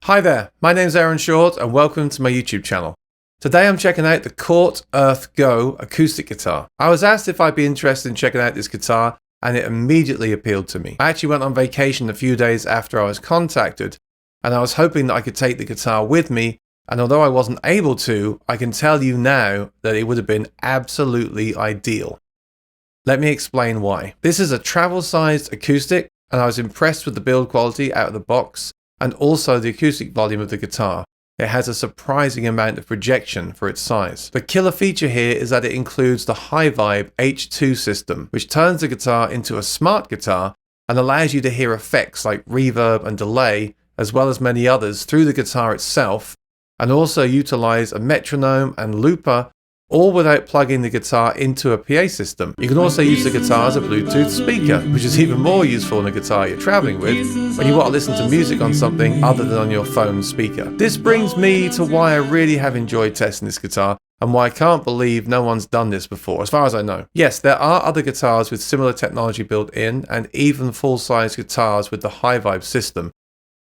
Hi there, my name's Aaron Short and welcome to my YouTube channel. Today I'm checking out the Cort Earth Go acoustic guitar. I was asked if I'd be interested in checking out this guitar and it immediately appealed to me. I actually went on vacation a few days after I was contacted and I was hoping that I could take the guitar with me, and although I wasn't able to, I can tell you now that it would have been absolutely ideal. Let me explain why. This is a travel-sized acoustic and I was impressed with the build quality out of the box and also the acoustic volume of the guitar. It has a surprising amount of projection for its size. The killer feature here is that it includes the HyVibe H2 system, which turns the guitar into a smart guitar and allows you to hear effects like reverb and delay, as well as many others, through the guitar itself, and also utilize a metronome and looper, all without plugging the guitar into a PA system. You can also use the guitar as a Bluetooth speaker, which is even more useful in a guitar you're traveling with when you want to listen to music on something other than on your phone speaker. This brings me to why I really have enjoyed testing this guitar and why I can't believe no one's done this before, as far as I know. Yes, there are other guitars with similar technology built in and even full-size guitars with the HyVibe system,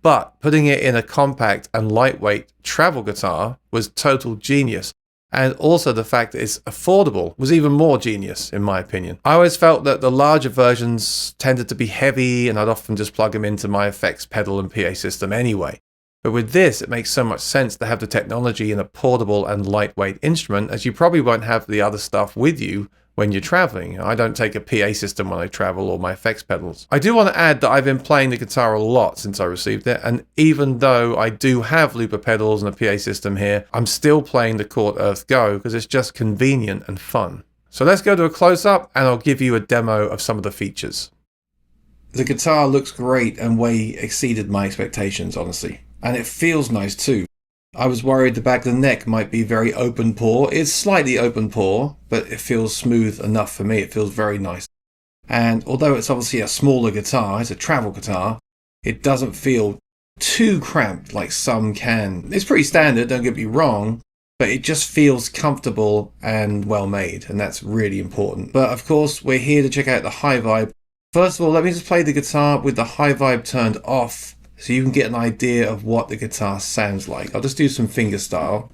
but putting it in a compact and lightweight travel guitar was total genius. And also the fact that it's affordable was even more genius, in my opinion. I always felt that the larger versions tended to be heavy and I'd often just plug them into my effects pedal and PA system anyway. But with this, it makes so much sense to have the technology in a portable and lightweight instrument, as you probably won't have the other stuff with you when you're traveling. I don't take a PA system when I travel or my effects pedals. I do want to add that I've been playing the guitar a lot since I received it, and even though I do have looper pedals and a PA system here, I'm still playing the Cort Earth Go because it's just convenient and fun. So let's go to a close-up and I'll give you a demo of some of the features. The guitar looks great and way exceeded my expectations, honestly. And it feels nice too. I was worried the back of the neck might be very open pore. It's slightly open pore, but it feels smooth enough for me. It feels very nice. And although it's obviously a smaller guitar, it's a travel guitar, it doesn't feel too cramped like some can. It's pretty standard, don't get me wrong, but it just feels comfortable and well made, and that's really important. But of course, we're here to check out the HyVibe. First of all, let me just play the guitar with the HyVibe turned off, so you can get an idea of what the guitar sounds like. I'll just do some fingerstyle.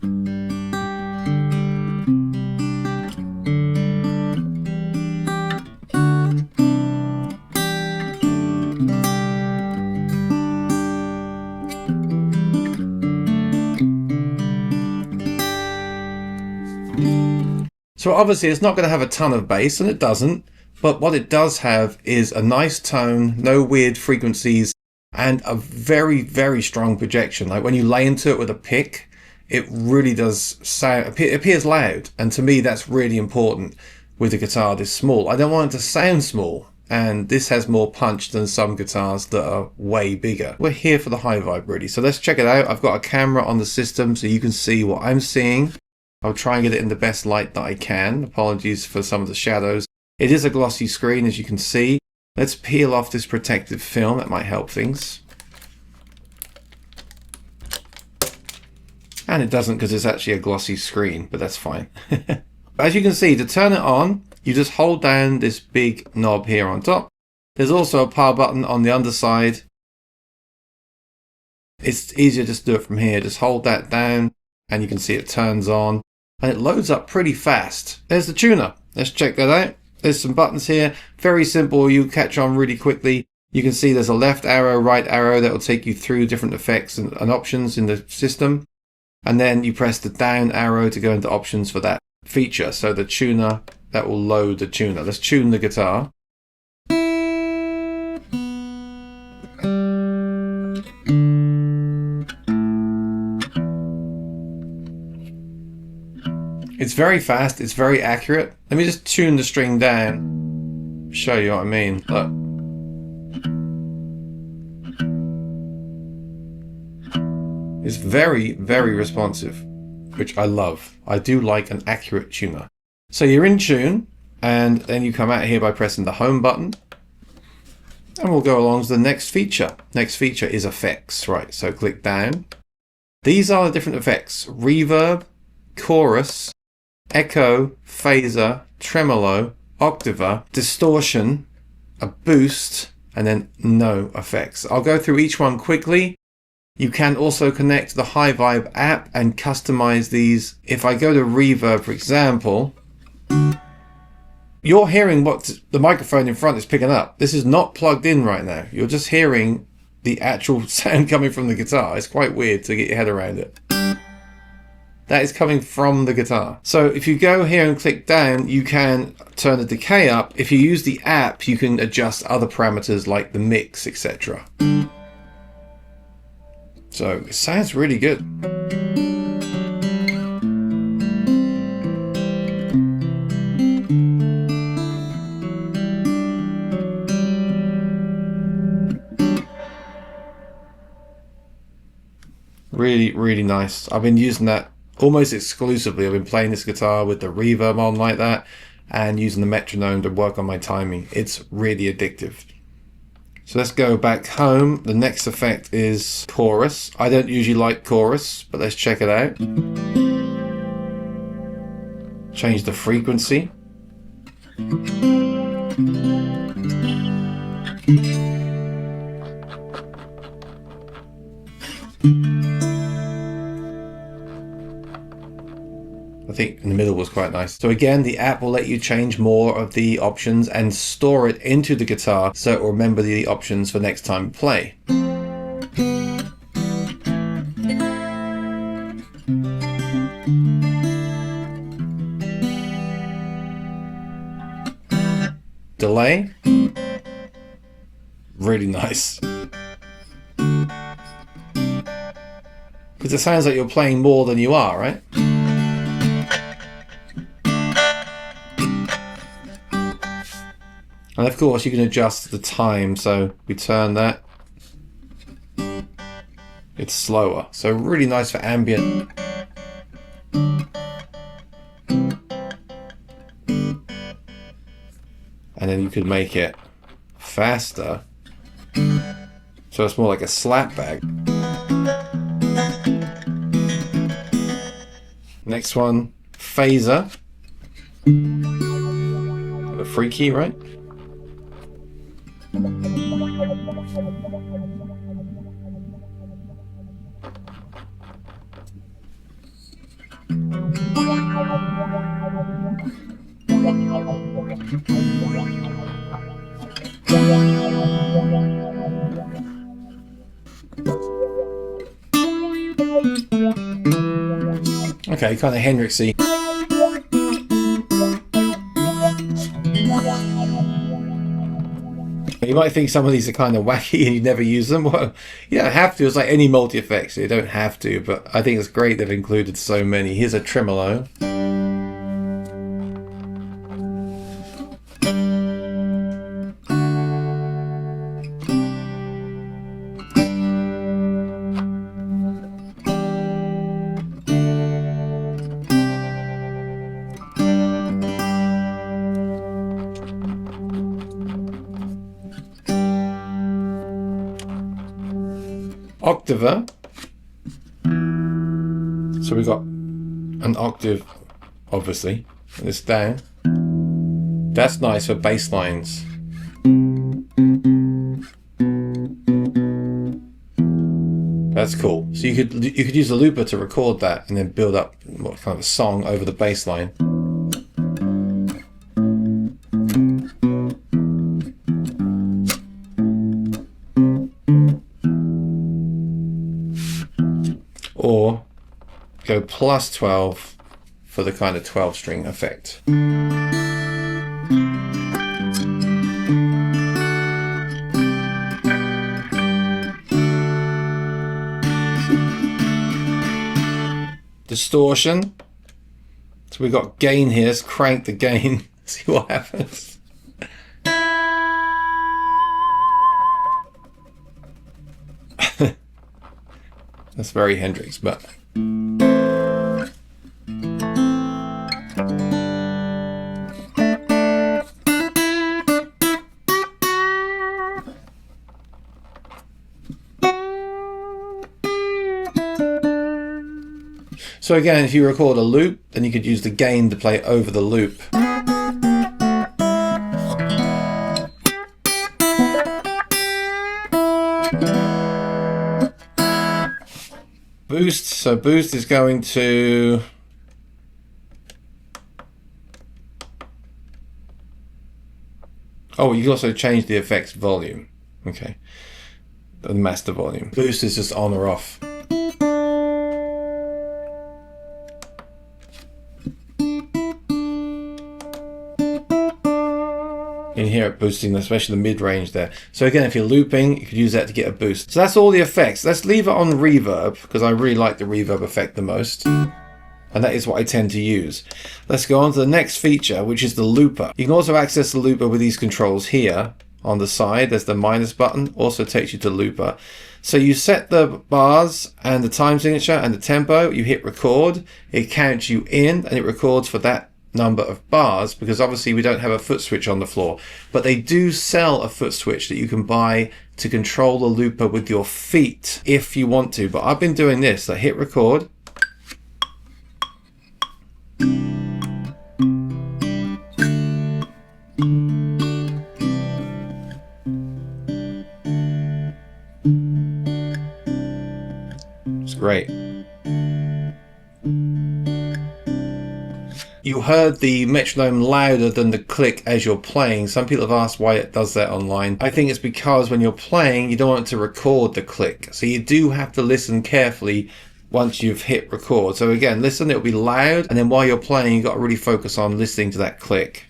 So obviously it's not going to have a ton of bass, and it doesn't, but what it does have is a nice tone, no weird frequencies, and a very, very strong projection. Like when you lay into it with a pick, it really does sound, it appears loud. And to me, that's really important with a guitar this small. I don't want it to sound small. And this has more punch than some guitars that are way bigger. We're here for the HyVibe really. So let's check it out. I've got a camera on the system so you can see what I'm seeing. I'll try and get it in the best light that I can. Apologies for some of the shadows. It is a glossy screen, as you can see. Let's peel off this protective film, that might help things. And it doesn't because it's actually a glossy screen, but that's fine. As you can see, to turn it on, you just hold down this big knob here on top. There's also a power button on the underside. It's easier just to do it from here. Just hold that down and you can see it turns on and it loads up pretty fast. There's the tuner. Let's check that out. There's some buttons here, very simple, you catch on really quickly. You can see there's a left arrow, right arrow that will take you through different effects and options in the system. And then you press the down arrow to go into options for that feature. So the tuner, that will load the tuner. Let's tune the guitar. It's very fast, it's very accurate. Let me just tune the string down, show you what I mean. Look. It's very, very responsive, which I love. I do like an accurate tuner. So you're in tune, and then you come out here by pressing the home button. And we'll go along to the next feature. Next feature is effects, right? So click down. These are the different effects: reverb, chorus, echo, phaser, tremolo, octave, distortion, a boost, and then no effects. I'll go through each one quickly You can also connect the HyVibe app and customize these. If I go to reverb, for example, you're hearing what the microphone in front is picking up. This is not plugged in right now. You're just hearing the actual sound coming from the guitar. It's quite weird to get your head around it. That is coming from the guitar. So if you go here and click down, you can turn the decay up. If you use the app, you can adjust other parameters like the mix, etc. So it sounds really good. Really, really nice. I've been using that almost exclusively. I've been playing this guitar with the reverb on like that and using the metronome to work on my timing. It's really addictive. So let's go back home. The next effect is chorus. I don't usually like chorus, but let's check it out. Change the frequency. I think in the middle was quite nice. So again, the app will let you change more of the options and store it into the guitar so it will remember the options for next time you play. Delay. Really nice. Because it sounds like you're playing more than you are, right? And of course you can adjust the time, so we turn that. It's slower, so really nice for ambient. And then you could make it faster, so it's more like a slap bag. Next one, phaser. The free key, right? Okay, kind of Hendrixy. You might think some of these are kind of wacky and you never use them. Well, you don't have to. It's like any multi-effects. You don't have to, but I think it's great they've included so many. Here's a tremolo. Octaver. So we've got an octave, obviously, and it's down. That's nice for bass lines. That's cool. So you could use a looper to record that and then build up what kind of a song over the bass line. Or go plus 12 for the kind of 12 string effect. Distortion. So we've got gain here. Let's crank the gain. See what happens. That's very Hendrix, but so again, if you record a loop, then you could use the gain to play over the loop. boost. So boost is going to... Oh, you can also change the effects volume. Okay. The master volume. Boost is just on or off. You can hear it boosting, especially the mid-range there. So again, if you're looping, you could use that to get a boost. So that's all the effects. Let's leave it on reverb, because I really like the reverb effect the most. And that is what I tend to use. Let's go on to the next feature, which is the looper. You can also access the looper with these controls here on the side. There's the minus button, also takes you to looper. So you set the bars and the time signature and the tempo, you hit record, it counts you in and it records for that number of bars, because obviously we don't have a foot switch on the floor, but they do sell a foot switch that you can buy to control the looper with your feet if you want to. But I've been doing this. I hit record. It's great. You heard the metronome louder than the click as you're playing. Some people have asked why it does that online. I think it's because when you're playing, you don't want it to record the click. So you do have to listen carefully once you've hit record. So again, listen, it'll be loud. And then while you're playing, you've got to really focus on listening to that click.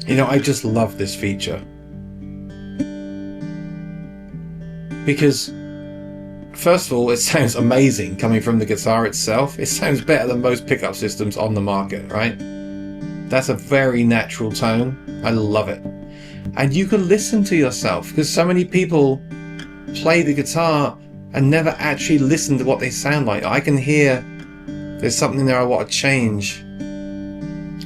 You know, I just love this feature because, first of all, it sounds amazing coming from the guitar itself. It sounds better than most pickup systems on the market, right? That's a very natural tone. I love it. And you can listen to yourself, because so many people play the guitar and never actually listen to what they sound like. I can hear there's something there I want to change.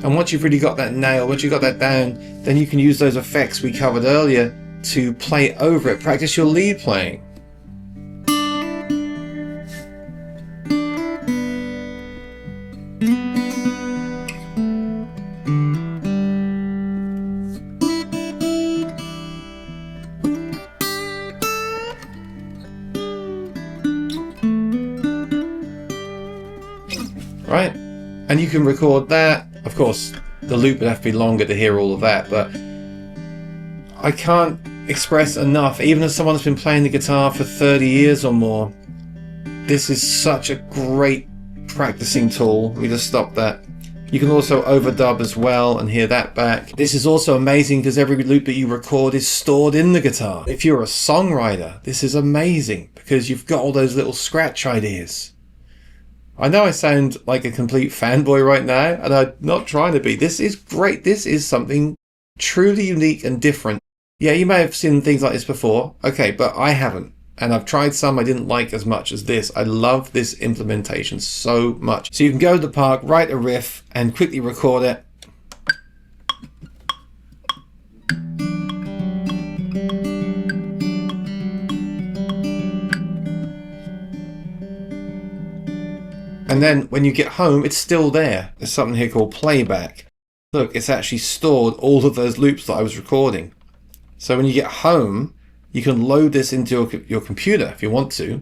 And once you've really got that nailed, once you've got that down, then you can use those effects we covered earlier to play over it. Practice your lead playing. Right? And you can record that. Of course, the loop would have to be longer to hear all of that, but I can't express enough, even as someone that's been playing the guitar for 30 years or more, this is such a great practicing tool. Let me just stop that. You can also overdub as well and hear that back. This is also amazing because every loop that you record is stored in the guitar. If you're a songwriter, this is amazing because you've got all those little scratch ideas. I know I sound like a complete fanboy right now, and I'm not trying to be. This is great. This is something truly unique and different. Yeah, you may have seen things like this before. Okay, but I haven't. And I've tried some I didn't like as much as this. I love this implementation so much. So you can go to the park, write a riff, and quickly record it. And then when you get home, it's still there. There's something here called playback. Look, it's actually stored all of those loops that I was recording. So when you get home, you can load this into your computer if you want to.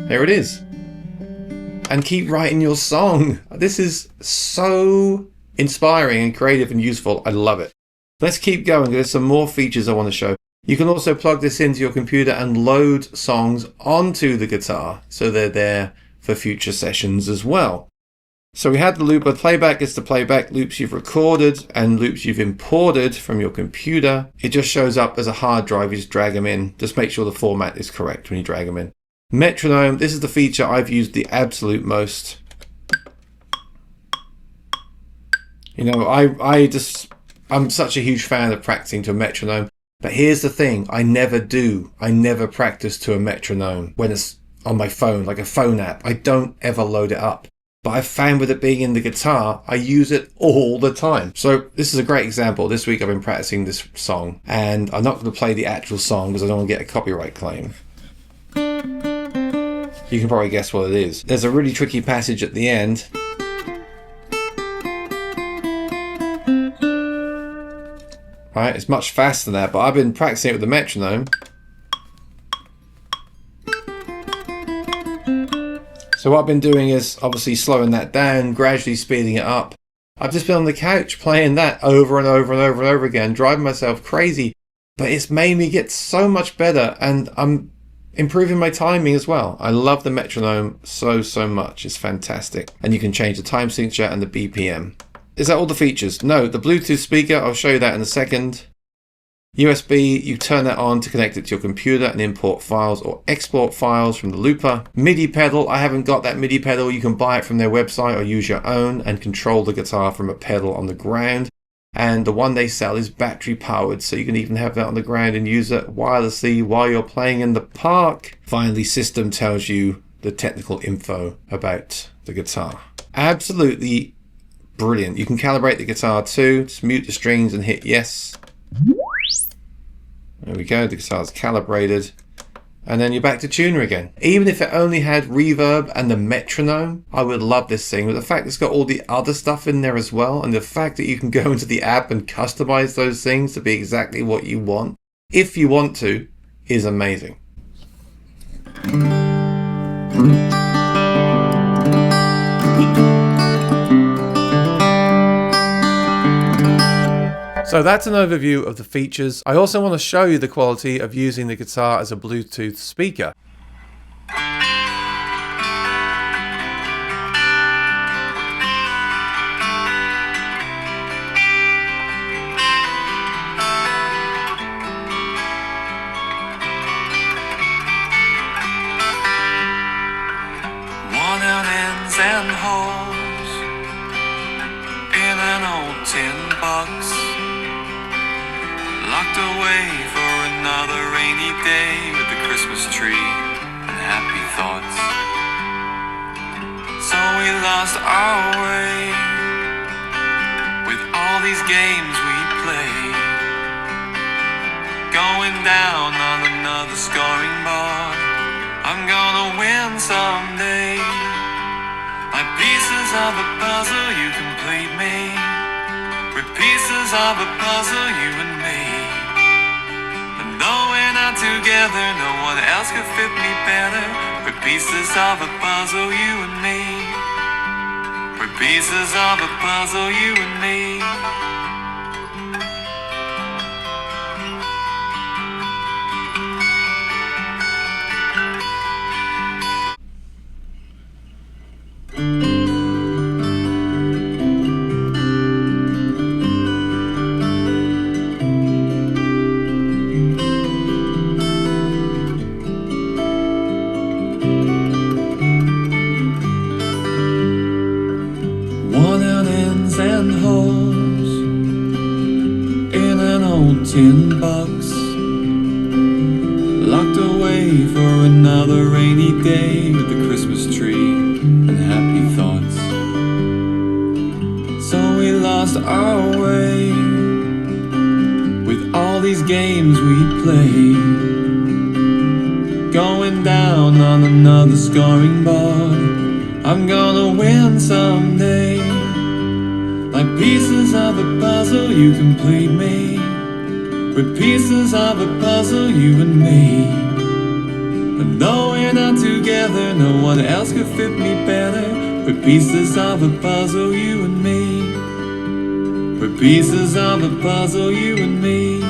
Here it is. And keep writing your song. This is so inspiring and creative and useful. I love it. Let's keep going. There's some more features I want to show. You can also plug this into your computer and load songs onto the guitar, so they're there for future sessions as well. So we had the looper. Playback is the playback loops you've recorded and loops you've imported from your computer. It just shows up as a hard drive. You just drag them in. Just make sure the format is correct when you drag them in. Metronome. This is the feature I've used the absolute most. You know, I'm such a huge fan of practicing to a metronome. But here's the thing. I never practice to a metronome when it's on my phone, like a phone app. I don't ever load it up. But I found with it being in the guitar, I use it all the time. So this is a great example. This week I've been practicing this song, and I'm not going to play the actual song because I don't want to get a copyright claim. You You can probably guess what it is. There's a really tricky passage at the end. Right, it's much faster than that, but I've been practicing it with the metronome. So what I've been doing is obviously slowing that down, gradually speeding it up. I've just been on the couch playing that over and over and over and over again, driving myself crazy. But it's made me get so much better, and I'm improving my timing as well. I love the metronome so much. It's fantastic. And you can change the time signature and the BPM. Is that all the features? No, the Bluetooth speaker, I'll show you that in a second. USB, you turn that on to connect it to your computer and import files or export files from the looper. MIDI pedal, I haven't got that MIDI pedal. You can buy it from their website or use your own and control the guitar from a pedal on the ground. And the one they sell is battery powered, so you can even have that on the ground and use it wirelessly while you're playing in the park. Finally, system tells you the technical info about the guitar. Absolutely brilliant. You can calibrate the guitar too. Just mute the strings and hit yes. There we go, the guitar's calibrated. And then you're back to tuner again. Even if it only had reverb and the metronome, I would love this thing. But the fact it's got all the other stuff in there as well, and the fact that you can go into the app and customize those things to be exactly what you want, if you want to, is amazing. So that's an overview of the features. I also want to show you the quality of using the guitar as a Bluetooth speaker. Worn out ends and holes in an old tin box, locked away for another rainy day with the Christmas tree and happy thoughts. So we lost our way with all these games we play, going down on another scoring board. I'm gonna win someday. Like pieces of a puzzle, you complete me. We're pieces of a puzzle, you and me. And though we're not together, no one else could fit me better. We're pieces of a puzzle, you and me. We're pieces of a puzzle, you and me. And holes in an old tin box, locked away for another rainy day with the Christmas tree and happy thoughts. So we lost our way with all these games we play, going down on another scoring board. I'm gonna win someday. Like pieces of a puzzle, you complete me. We're pieces of a puzzle, you and me. And though we're not together, no one else could fit me better. We're pieces of a puzzle, you and me. We're pieces of a puzzle, you and me.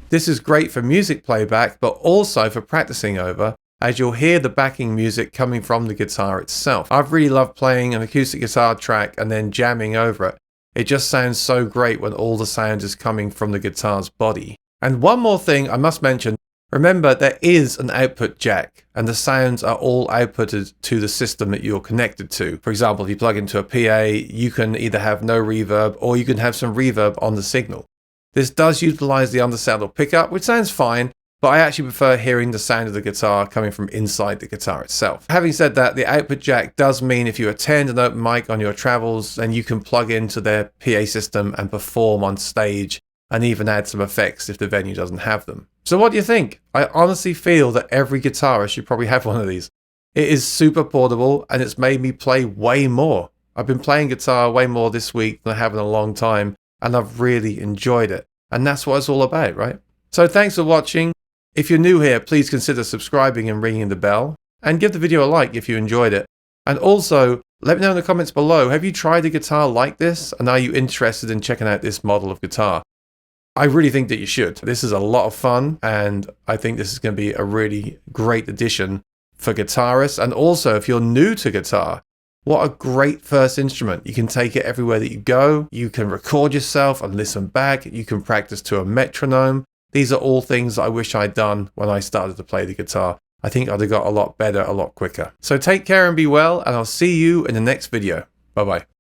This is great for music playback, but also for practicing over, as you'll hear the backing music coming from the guitar itself. I've really loved playing an acoustic guitar track and then jamming over it. It just sounds so great when all the sound is coming from the guitar's body. And one more thing I must mention, remember there is an output jack, and the sounds are all outputted to the system that you're connected to. For example, if you plug into a PA, you can either have no reverb or you can have some reverb on the signal. This does utilize the undersaddle pickup, which sounds fine, but I actually prefer hearing the sound of the guitar coming from inside the guitar itself. Having said that, the output jack does mean if you attend an open mic on your travels, then you can plug into their PA system and perform on stage and even add some effects if the venue doesn't have them. So what do you think? I honestly feel that every guitarist should probably have one of these. It is super portable and it's made me play way more. I've been playing guitar way more this week than I have in a long time, and I've really enjoyed it. And that's what it's all about, right? So thanks for watching. If you're new here, please consider subscribing and ringing the bell, and give the video a like if you enjoyed it. And also, let me know in the comments below, have you tried a guitar like this, and are you interested in checking out this model of guitar? I really think that you should. This is a lot of fun, and I think this is going to be a really great addition for guitarists. And also, if you're new to guitar, what a great first instrument. You can take it everywhere that you go. You can record yourself and listen back. You can practice to a metronome. These are all things I wish I'd done when I started to play the guitar. I think I'd have got a lot better, a lot quicker. So take care and be well, and I'll see you in the next video. Bye-bye.